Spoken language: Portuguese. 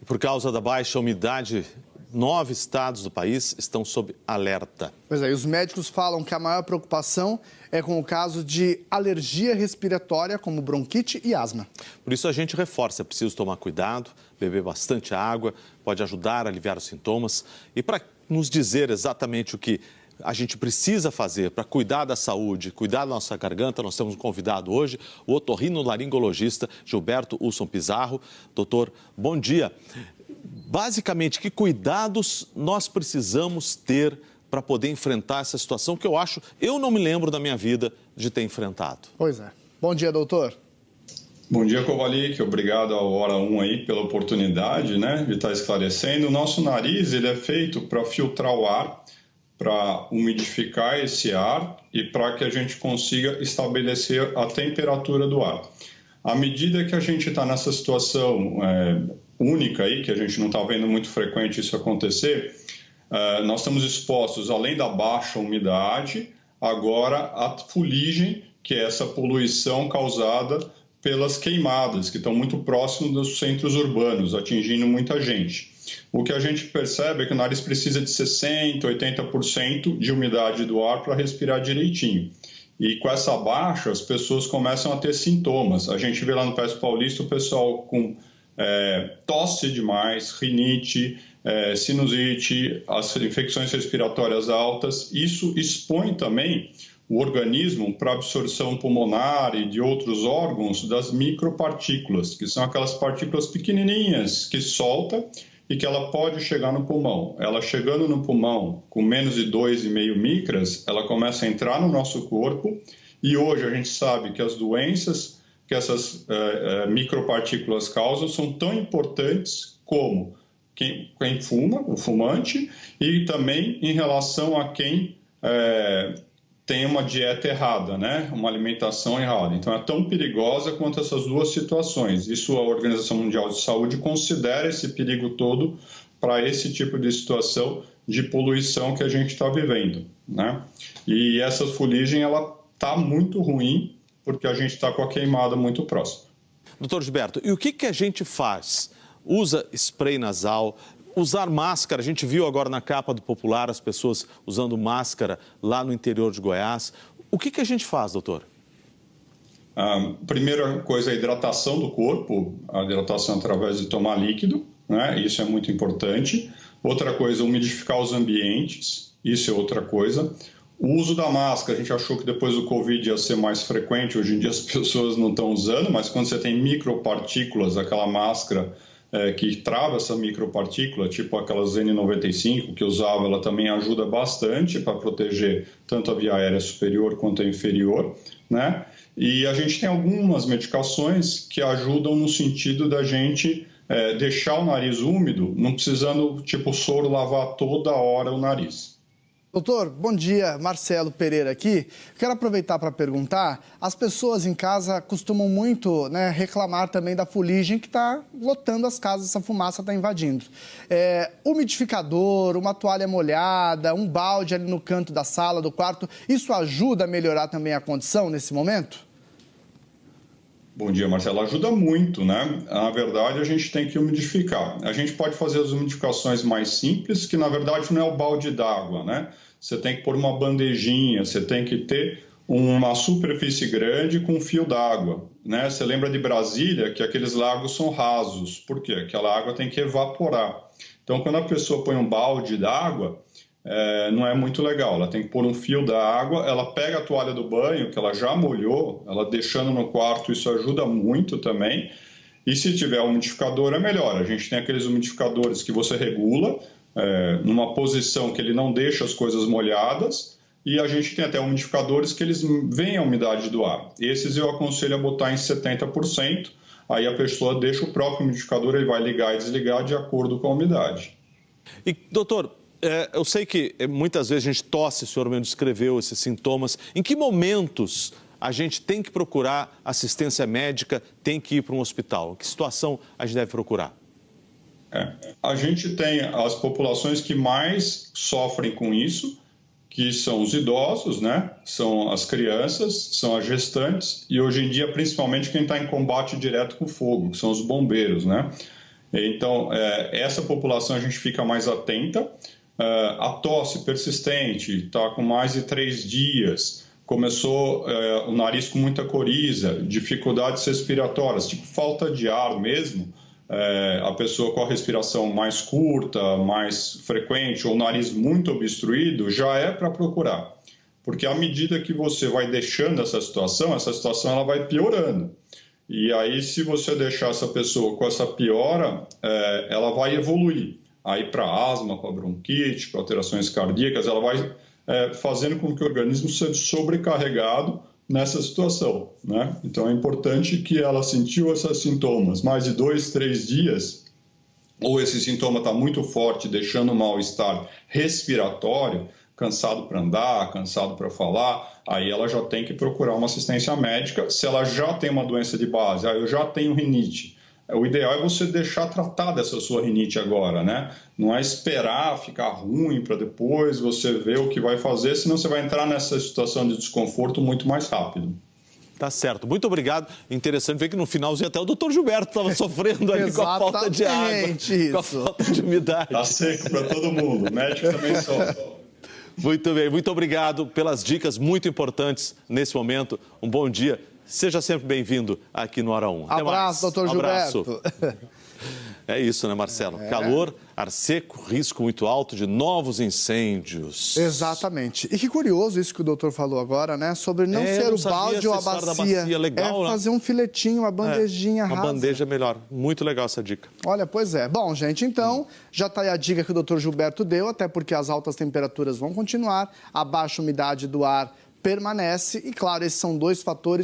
Por causa da baixa umidade, 9 estados do país estão sob alerta. Pois é, e os médicos falam que a maior preocupação é com o caso de alergia respiratória, como bronquite e asma. Por isso a gente reforça, é preciso tomar cuidado, beber bastante água, pode ajudar a aliviar os sintomas. E para nos dizer exatamente o que a gente precisa fazer para cuidar da saúde, cuidar da nossa garganta, nós temos um convidado hoje, o otorrinolaringologista Gilberto Ulson Pizarro. Doutor, bom dia. Basicamente, que cuidados nós precisamos ter para poder enfrentar essa situação que eu não me lembro da minha vida de ter enfrentado? Pois é. Bom dia, doutor. Bom dia, Kovalik. Obrigado ao Hora 1 aí pela oportunidade, de estar esclarecendo. O nosso nariz, ele é feito para filtrar o ar, para umidificar esse ar e para que a gente consiga estabelecer a temperatura do ar. À medida que a gente está nessa situação única aí, que a gente não está vendo muito frequente isso acontecer, nós estamos expostos, além da baixa umidade, agora à fuligem, que é essa poluição causada pelas queimadas, que estão muito próximos dos centros urbanos, atingindo muita gente. O que a gente percebe é que o nariz precisa de 60%, 80% de umidade do ar para respirar direitinho. E com essa baixa, as pessoas começam a ter sintomas. A gente vê lá no País Paulista o pessoal com tosse demais, rinite, sinusite, as infecções respiratórias altas. Isso expõe também o organismo para absorção pulmonar e de outros órgãos das micropartículas, que são aquelas partículas pequenininhas que solta e que ela pode chegar no pulmão. Ela chegando no pulmão com menos de 2,5 micras, ela começa a entrar no nosso corpo e hoje a gente sabe que as doenças que essas micropartículas causam são tão importantes como quem fuma, o fumante, e também em relação a quem tem uma dieta errada, uma alimentação errada. Então, é tão perigosa quanto essas duas situações. Isso a Organização Mundial de Saúde considera esse perigo todo para esse tipo de situação de poluição que a gente está vivendo, E essa fuligem, ela está muito ruim, porque a gente está com a queimada muito próxima. Doutor Gilberto, e o que a gente faz? Usa spray nasal? Usar máscara, a gente viu agora na capa do Popular as pessoas usando máscara lá no interior de Goiás. O que a gente faz, doutor? A primeira coisa é a hidratação do corpo, a hidratação através de tomar líquido, Isso é muito importante. Outra coisa, umidificar os ambientes, isso é outra coisa. O uso da máscara, a gente achou que depois do Covid ia ser mais frequente, hoje em dia as pessoas não estão usando, mas quando você tem micropartículas, aquela máscara que trava essa micropartícula, tipo aquelas N95 que eu usava, ela também ajuda bastante para proteger tanto a via aérea superior quanto a inferior, E a gente tem algumas medicações que ajudam no sentido da gente deixar o nariz úmido, não precisando, tipo, soro lavar toda hora o nariz. Doutor, bom dia, Marcelo Pereira aqui. Quero aproveitar para perguntar, as pessoas em casa costumam muito reclamar também da fuligem que está lotando as casas, essa fumaça está invadindo. Umidificador, uma toalha molhada, um balde ali no canto da sala, do quarto, isso ajuda a melhorar também a condição nesse momento? Bom dia, Marcelo. Ajuda muito, Na verdade, a gente tem que umidificar. A gente pode fazer as umidificações mais simples, que na verdade não é o balde d'água, Você tem que pôr uma bandejinha, você tem que ter uma superfície grande com fio d'água, Você lembra de Brasília, que aqueles lagos são rasos. Por quê? Aquela água tem que evaporar. Então, quando a pessoa põe um balde d'água, não é muito legal. Ela tem que pôr um fio d'água, ela pega a toalha do banho, que ela já molhou, ela deixando no quarto, isso ajuda muito também. E se tiver umidificador, é melhor. A gente tem aqueles umidificadores que você regula, numa posição que ele não deixa as coisas molhadas, e a gente tem até umidificadores que eles veem a umidade do ar. Esses eu aconselho a botar em 70%, aí a pessoa deixa o próprio umidificador, ele vai ligar e desligar de acordo com a umidade. E, doutor, eu sei que muitas vezes a gente tosse, o senhor mesmo descreveu esses sintomas. Em que momentos a gente tem que procurar assistência médica, tem que ir para um hospital? Que situação a gente deve procurar? A gente tem as populações que mais sofrem com isso, que são os idosos, São as crianças, são as gestantes e hoje em dia principalmente quem está em combate direto com fogo, que são os bombeiros, Então, essa população a gente fica mais atenta. A tosse persistente, está com mais de 3 dias, começou o nariz com muita coriza, dificuldades respiratórias, tipo falta de ar mesmo, a pessoa com a respiração mais curta, mais frequente, ou o nariz muito obstruído, já é para procurar. Porque à medida que você vai deixando essa situação ela vai piorando. E aí, se você deixar essa pessoa com essa piora, ela vai evoluir. Aí para asma, para bronquite, para alterações cardíacas, ela vai fazendo com que o organismo seja sobrecarregado nessa situação, né? Então é importante que ela sentiu esses sintomas mais de 2, 3 dias, ou esse sintoma está muito forte, deixando um mal-estar respiratório, cansado para andar, cansado para falar, aí ela já tem que procurar uma assistência médica. Se ela já tem uma doença de base, eu já tenho rinite, o ideal é você deixar tratar dessa sua rinite agora, né? Não é esperar ficar ruim para depois você ver o que vai fazer, senão você vai entrar nessa situação de desconforto muito mais rápido. Tá certo. Muito obrigado. Interessante ver que no finalzinho até o doutor Gilberto estava sofrendo ali com a falta de água, com a falta de umidade. Tá seco para todo mundo. O médico também sofre. Muito bem. Muito obrigado pelas dicas muito importantes nesse momento. Um bom dia. Seja sempre bem-vindo aqui no Hora 1. Abraço, doutor Gilberto. É isso, né, Marcelo? Calor, ar seco, risco muito alto de novos incêndios. Exatamente. E que curioso isso que o doutor falou agora, né? Sobre não ser o balde ou a bacia. Legal, né? Fazer um filetinho, uma bandejinha rasa. Uma bandeja é melhor. Muito legal essa dica. Olha, pois é. Bom, gente, então, já está aí a dica que o doutor Gilberto deu, até porque as altas temperaturas vão continuar, a baixa umidade do ar permanece e, claro, esses são 2 fatores